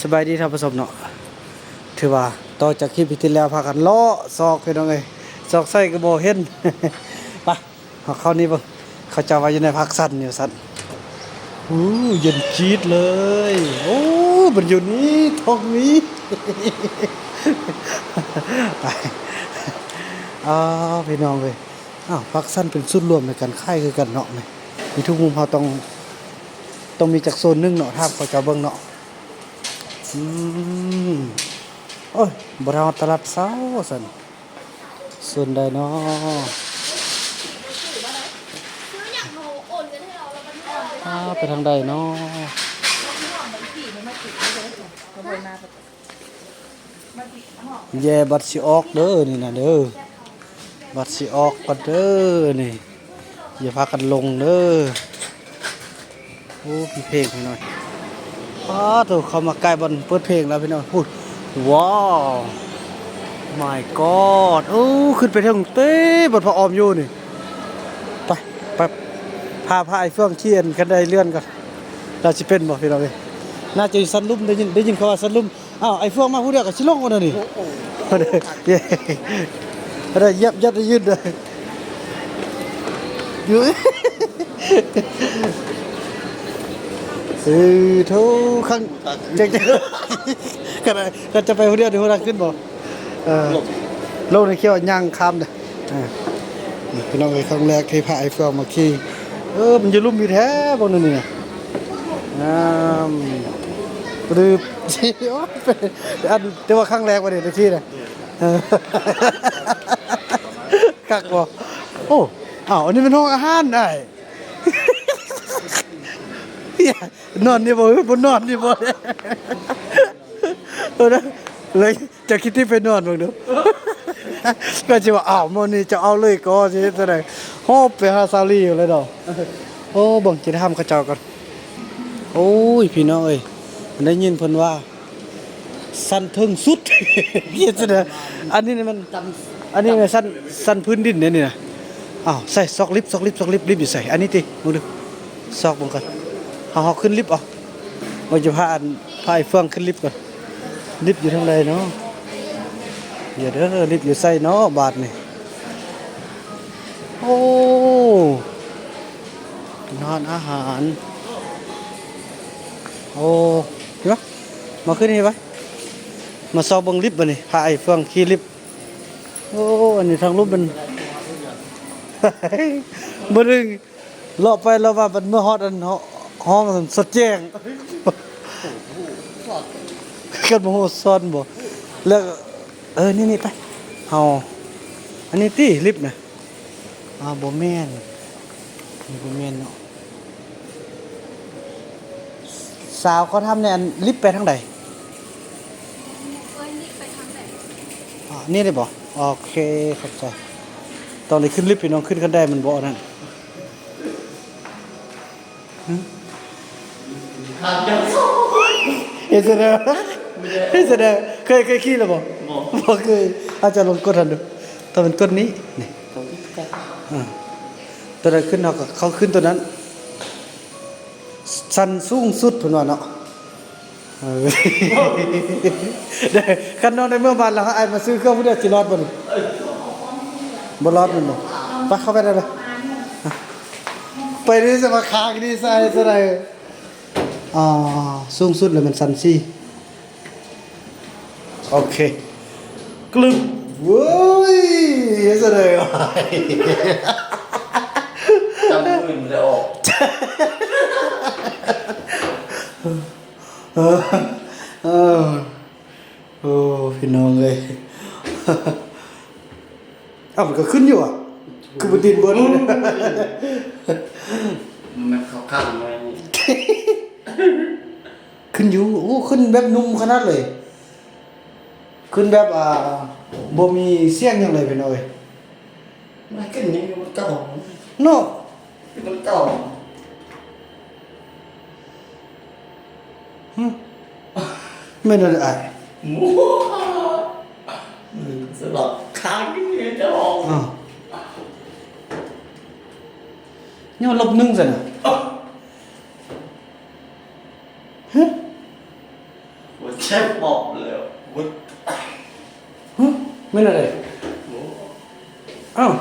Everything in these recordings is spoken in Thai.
สบายดีท่านผู้ชมเนาะถือว่าต่อจากคลิปที่แล้วพากันเลาะซอกพี่น้องเอ้ยซอกไส้ก็บ่เห็น ไปเอาเข้านี่เบิ่งเขาจะว่าอยู่ในภาคสั้นอยู่สั้นเย็นจี๊ดเลยโอ้มันอยู่นี่ท้องนี้ ไปพี่น้องเว้ยภาคสั้นเป็นส่วนรวมในการค่ายคือกันเนาะนี่มีทุกมุมเราต้องมีจากโซนนึงเนาะถ้าเขาจะเบิ่งเนาะโอ้ยบราวตลาดเช้าสันส่วนใดเนาะไปทางใดเนาะแย่บัตรสิออกเด้อนี่นะเด้อบัตรสิออกก็เด้อนี่อย่าพากันลงเด้อโอ้พี่เพลงให้หน่อยถูกเข้ามาใกล้บอลเปิดเพลงแล้วพี่น้องพูดว้าว my god ขึ้นไปถึงเต้บนพระออมอยู่นี่ไปพาไอ้เฟื่องเขียนกันได้เลื่อนกันเราจะเป็นบ่พี่น้องเอ้ยน่าจะสันลุ่มได้ยินเขาว่าสันลุ่มไอ้เฟื่องมาผู้เดียวกับชิลงกันนี่ได้เย็บยัดได้ยืดเลยอยู่ทุกครั้งจะก็จะไปผู้เดียวเดี๋ยวเราขึ้นบ่โลกในเขี้ยวย่างคำเด้อพี่น้องเอ้ยครั้งแรกที่พาไอ้เฟื่องมาขี่มันจะลุ่มมีแท้บ่นั่นนี่ปรืบอันแต่ว่าครั้งแรกว่าเด็กขี่นะกักบ่อันนี้เป็นห้องอาหารได้นอนนี่บ่บ่นอนนี่บ่เลยจะคิดที่ไปนอนบ้างดูก็จะว่ามื้อนี้จะเอาเลยก็สิแสดงโฮไปหาซาลีอยู่เลยดอกบังจิตธรรมเขาเจ้าก่อนโอ้ยพี่น้องเอ้ยได้ยินเพิ่นว่าสั้นถึงสุดพี่ซะเด้ออันนี้มันสั้นพื้นดินเนี่ยนี่นะใส่ซอกลิฟต์อยู่ใส่อันนี้ติมึงดูซอกบังก่อนเฮาขึ้นลิฟต์ว่าจะพาไอ้เฟื่องขึ้นลิฟต์ก่อนลิฟต์อยู่ทางใดเนาะอย่าเด้อลิฟต์อยู่ใส่เนาะบาทนี่นอนอาหารเห็นปะมาขึ้นนี่ปะมาซอกบังลิฟต์บ่นี่พาไอ้เฟื่องขี่ลิฟต์อันนี้ทางรูปมันบ่ดึงเลาะไปเลาะมามันเมื่อฮอดอันห้องสดแจ้งกันบ่ฮู้ซ่อนบ่แล้วนี่ไปเฮาอันนี้ติลิฟต์น่ะบ่แม่นนี่บ่แม่นเนาะสาวเขาทำเนี่ยลิฟต์ไปทางใดลิฟต์ไปทางใดนี่ได้บ่โอเคเข้าใจตอนนี้ขึ้นลิฟต์พี่น้องขึ้นกันได้มันบ่นั่นเฮ็ดซะเด้อเคยขี่แล้วบ่เคยอาจจะลองกดทันดูแต่มันกดนี้นี่ตัวนั้นขึ้นเขาขึ้นตัวนั้นสั้นสูงสุดเพิ่นว่าเนาะเด้คันน้องในเมื่อบ้านแล้วไอ้มาซื้อเครื่องผู้เดียวสิรอดบ่นี่บ่รอดมันบ่ไปเข้าไปได้เลยไปนี่จะมาค้างนี่ใส่ซะได้สูงสุดเลยมันสั้นซี่โอเคกลึบเว้ยซะได้จำปืนเลยออกพี่น้องเลยมันก็ขึ้นอยู่คือมันดินบนมันเขาข้างไว้ขึ้นอยู่ขึ้นแบบนุ่มขนาดเลยขึ้นแบบบ่มีเสียงอย่างเลยพี่น้องเลยไม่ขึ้นยังมันเก่าเนาะมันเก่าไม่น่าได้สลับค้างที่นี่จะออกนี่มันลบ1ซะน่ะ หัวเจ็บบอกเลยหัว ฮึไม่น่าเลยอ้าว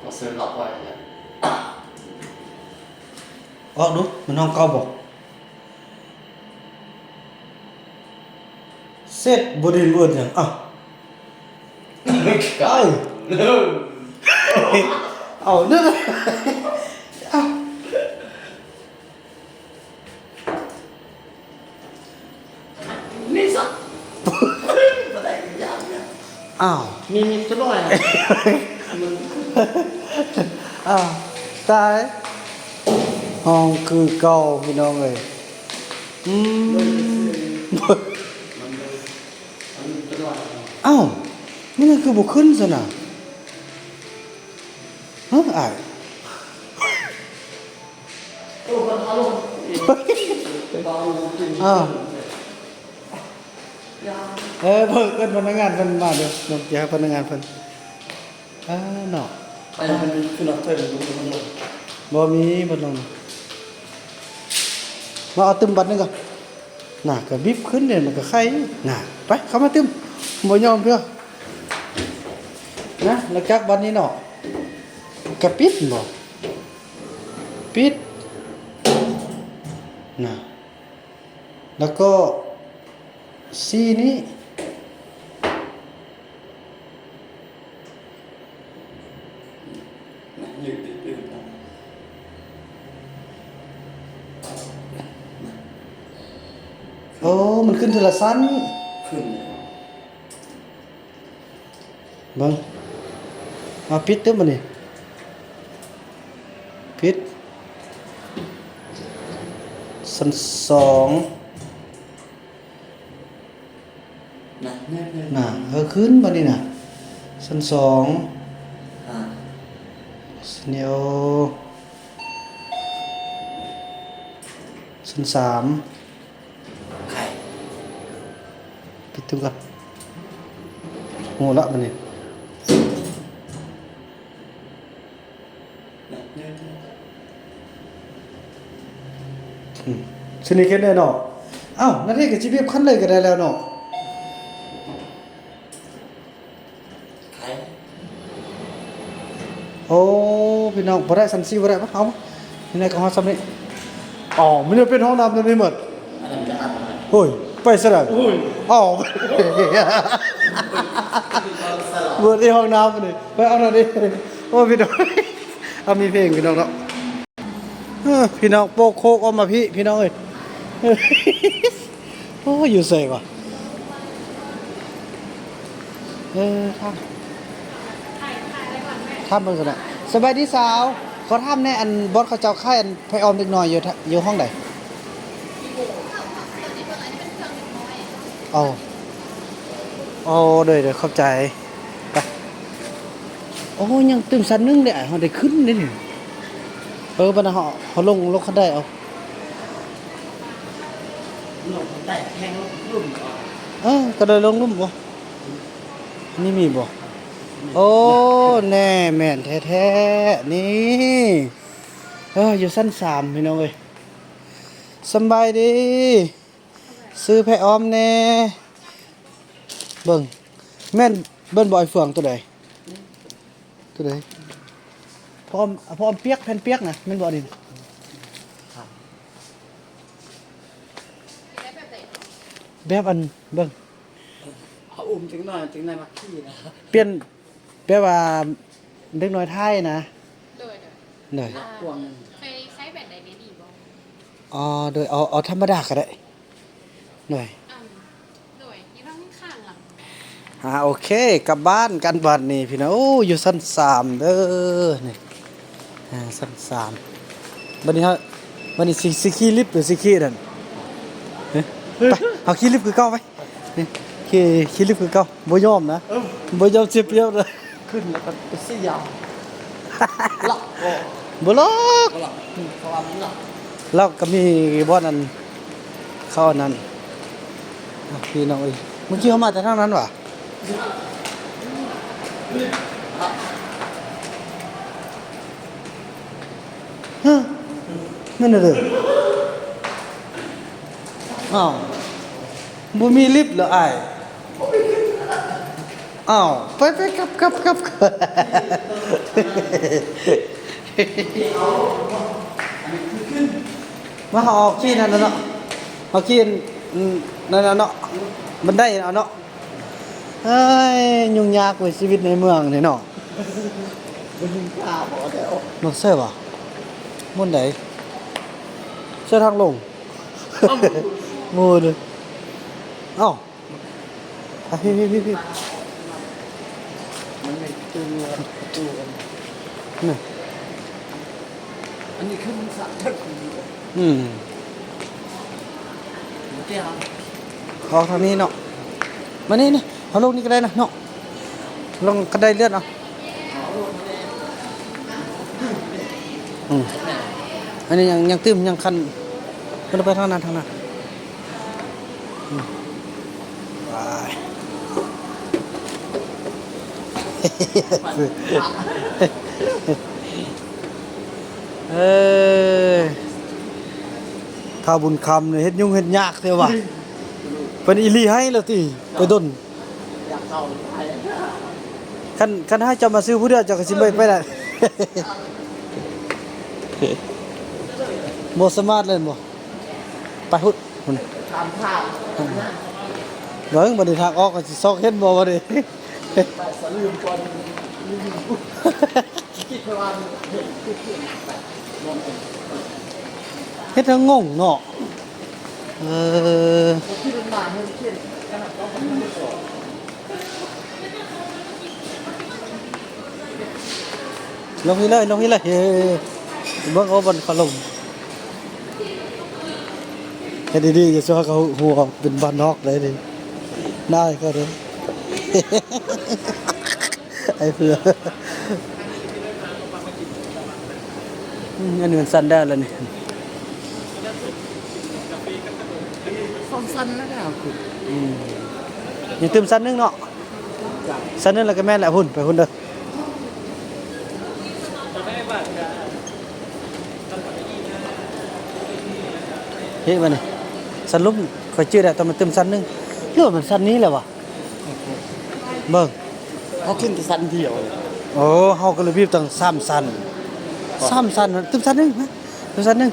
ก็ซื้อหลอกไว้เลย ออกดูมันห้องเก่าบ่เสร็จบ่ได้เบิดหยังอ้าว เอ้ยเลิก เอาเด้ออ้าว นี่สักมาได้ยังเนี่ย อ้าว มีจะด้วยมึง อ้าวตายห้องคือเก่าพี่น้องเอ้ยอืม มันจะด้วย อ้าวนี่มันคือบ่ขึ้นซะน่ะฮะอ้าย โอ้มันอารมณ์เบาจริง อ้าว ยา เพิ่นเอิ้นพนักงานเพิ่นมาเด้อเดี๋ยวจะให้พนักงานเพิ่นเนาะ ไปมันคือนักเตะดูมันเลย บ่มีบ่ลงมาเอาตึมบัตรนึงก่อนน่ะก็บีบขึ้นเนี่ยมันก็ไข่น่ะไปเข้ามาตึมบ่ยอมเด้อนะแล้วจักบัตรนี้เนาะก็ปิดบ่ปิดน่ะแล้วก็สีนี้ ยืดยืด โอ้มันขึ้นทีละสั้น ขึ้น เบิ่งเอาปิดเด้อบัดนี้ปิดสั้นสอง นะเนี่ย น่ะขึ้นบัดนี้น่ะสั้นสอง อ่า สั้นเดียวสั้นสาม ไข่ ปิดตึ้งก่อนโง่ละบัดนี้ นะเนี่ย สนิทกันแน่เนาะอ้าวนั่นนี่ก็สิเรียบคันเลยก็ได้แล้วเนาะ ไข่ โอ้พี่น้องบ่ได้สันซีบ่ได้ปะเอานี่ในก็ฮอดซ้ำนี้อ๋อมันจะเป็นห้องน้ำตัวนี้หมด อันนั้นจะอัดอะไร โอ้ยไปซะแล้วอ๋อบ่ได้ห้องน้ำนี่ไปเอาหน่อยดิโอ้พี่น้องเอามีเพลงพี่น้องเนาะพี่น้องโปกโคกออกมาพี่น้องเอ้ยโอ้อยู่เสกว่ะทำเบิ่งกันน่ะสบายดีสาวเขาทำในอันบอสเขาเจ้าค่ายอันไผออมเด็กน้อยอยู่ห้องใดเอาเอาเด้อเข้าใจไปโอ้ยังตื่นสันนึงเด้เฮาได้ขึ้นเด้นี่บัดนั้นเฮาลงคันได้เอา หนุ่มแตะแทงรุ่นก่อน ก็ได้ลงลุ่มบ่นี่มีบ่โอ้แน่แม่นแท้ๆนี่อยู่ชั้น3พี่น้องเอ้ยสำบายดีซื้อไผออมแน่เบิ่งแม่นเบิ่นบ่ไอ้เฟืองตัวใดพร้อมเปียกแผ่นเปียกนะแม่นบ่นี่แบบอันเบิ่ง เอาจังหน่อยมาขี้นะ เปลี่ยนแปลว่าเด็กน้อยไทยนะ โดย หน่อย พวง เคยใช้แบบใดดีบ่ อ๋อโดยเอาธรรมดาก็ได้หน่อย โดยยี่ห้อข้างหลัง โอเคกลับบ้านกันบัดนี้พี่น้องโอ้อยู่ชั้น3เด้อนี่ชั้น3บัดนี้สิขี่ลิฟต์หรือสิขี่นั่นไปเอาขี่ลิฟต์คือเก่าไปนี่ขี่ลิฟต์คือเก่าบ่ยอมนะบ่ยอมเสียเปรียบเลย ขึ้นแล้วก็ไปซี่ยาวหลับก็ บ่ล็อก หลับความหลับ แล้วก็มีบ่อนนั้นเข้าอันนั้นพี่น้องเอ้ยเมื่อกี้เขามาแต่ทางนั้นว่ะฮะ นั่นน่ะเด้ออ้าวบ่มีลิฟต์เหรออ้ายอ้าวไปกลับมาเอาออกขี้นั่นน่ะเนาะเอาขี้นั่นน่ะเนาะบันไดเอาเนาะเอ้ยยุ่งยากเว้ยชีวิตในเมืองนี่เนาะ ข้าวบ่เดี๋ยว nó xe vào môn đấy xe thang lồng ngồi rồi ồ à hi มันไม่ตัวกัน này อันนี้คือมันสั่งทักคน เจ้า khó thằng này nọ mà đi họ lông đi cái đây nè nọ lông cái đây lướt nào anh nàyยังตื้มยังคันมันไปทางนั้นไปเอ้ยถ้าบุญคำเนี่ยเฮ็ดยุ่งเฮ็ดยากเท่าว่ะเป็นอีหลีให้แล้วติไปดน อยากเข้าไป คันให้เจ้ามาซื้อผู้เดียวเจ้าก็สิไปได้ บ่สามารถเล่นบ่ไปพุดพุ่น ทำข้าว เบิ่งบ่ได้ทางออกก็สิซอกเฮ็ดบ่บ่ได้ ไปสลืมก่อนคิดว่าเห็นคือเพื่อนไปรวมกัน เฮ็ดทั้งงงเนาะที่มันมาให้เขียนขนาดต้องทำให้สอน ลงนี่เลยเฮ้เบิ่งเอาบนขลมเฮ็ดดีๆอย่าซัวเขาหัวเป็นบ้านนอกเลยดิได้ก็เด้อ ไอ้เพื่ออันนี้มันสั่นได้แล้วนี่ สั้นๆนะครับคือ ยังตื่มสั่นนึงเนาะสั่นนึงแล้วก็แม่นแหละหุ่นไปหุ่นเด้อเฮ้ยมานี่สั่นลุ่มคอยชื่อได้แต่มันตื่มสั่นนึงเรื่องมันสั่นนี้แหละวะเบิ่ง เขาขึ้นแต่สั้นเดียว โอ้เฮาก็เลยบีบตั้ง3สั่น3สั่นตื่มสั่นนึงนะตื่มสั่นนึง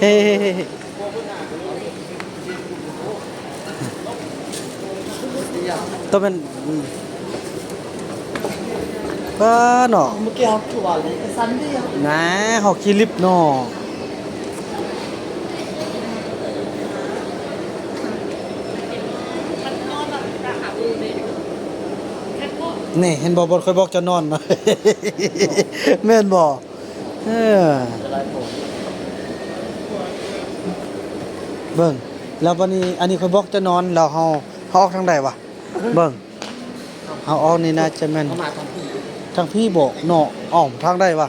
เฮ้ตัวเป็นบ้าเนาะ เมื่อกี้เขาคือว่าเลยสั้นเดียว นะเฮาขี้ลิฟต์เนาะนี่เห็นบ่ค่อยบอกจะนอนนะแม่นบ่อะไรผม เบิ่งแล้ววันนี้อันนี้ค่อยบอกจะนอนแล้วเฮาออกทางใดวะเบิ่งเฮาออกนี่น่าจะแม่น เขามาทำที่ ทางพี่บอกเนาะอ้อมทางใดวะ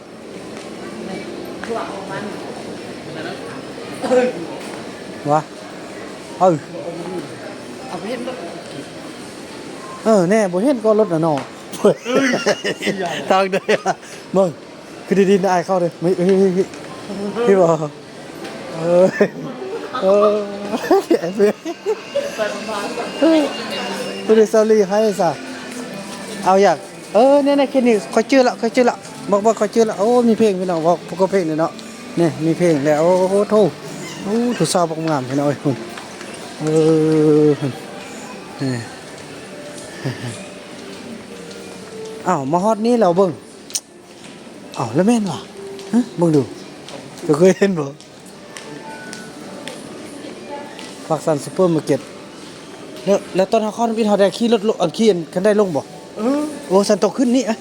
คือว่าของมัน วะเเอออาไปเห็นรถ แน่บ่เห็นก็รถน่ะเนาะทางใดอะเบิ่งคือดีๆนะอายเข้าเด้อไม่พี่บ่ไอ้เพื่อน ไปประมาณ ผู้ดิซอรี่ให้ซะเอาอยากเนี่ยๆแค่นี้ค่อยชื่อละบอกค่อยชื่อละโอ้มีเพลงพี่น้องบอกพวกก็เพลงนี่เนาะนี่มีเพลงแล้วโอ้โหโธ่ผู้สาวบ่งามพี่น้องเอ้ยคุณนี่อ้าวมาฮอดนี้แล้วเบิ่งอ้าวแล้วแม่นว่ะฮะเบิ่งดูก็เคยเห็นบ่ปักสันซุปเปอร์มาร์เก็ตแล้วตอนเฮาเข้าพี่เฮาได้ขี่รถขี่กันได้ลงบ่โอ้สันตกขึ้นนี่อ่ะ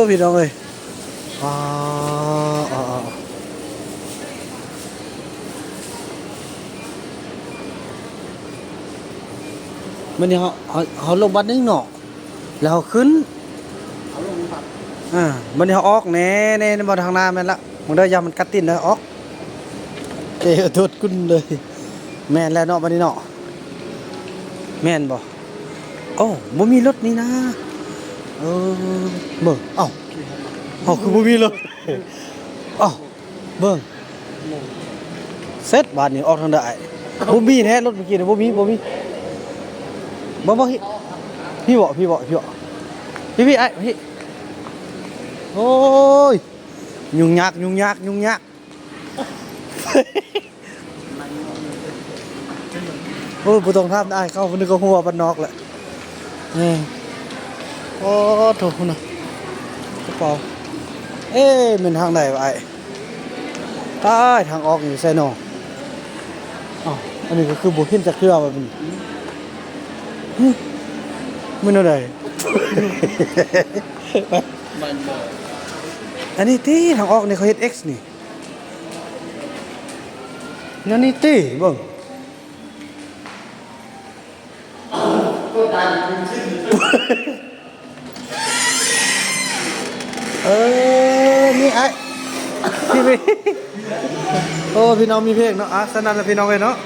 พี่น้องเอ้ยมันนี่เขาลงบัดนึงเนาะแล้วเขาขึ้น เอาลงครับ มันนี่เขาออกแน่บ่ทางหน้าแม่นละ มึงได้ยามันกัดตินเลยออกเจ้าโทษกุ้นเลยแม่นแล้วเนาะบัดนี้เนาะแม่นบ่โอ้บ่มีรถนี่นะเออเบิ่งเอ้าคือบ่มีรถเอ้าเบิ่งเสร็จบาดนี้ออกทางได้บ่มีแท้รถเมื่อกี้น่ะบ่มีบ่พี่บ่พี่ไอ้พี่โอ้ยยุ่งยากโอ้ยบ่ต้องทำได้เข้าเพิ่นก็หัวบ้านนอกแหละนี่โอ้โถนะกระเป๋าเอ๊ะมันทางไหนวะไอ้ตายทางออกอยู่ไสน้องอ้าวอันนี้ก็คือบ่เห็นจักเทื่อว่ามันมันอะไร มันบ่ อันนี้ตีทางออกนี่เขาเฮ็ด X นี่นั่นนี่ตีเบิ่งนี่ไอ้พี่โอ้พี่น้องมีเพลงเนาะสนั่นแล้วพี่น้องเอ้ยเนาะ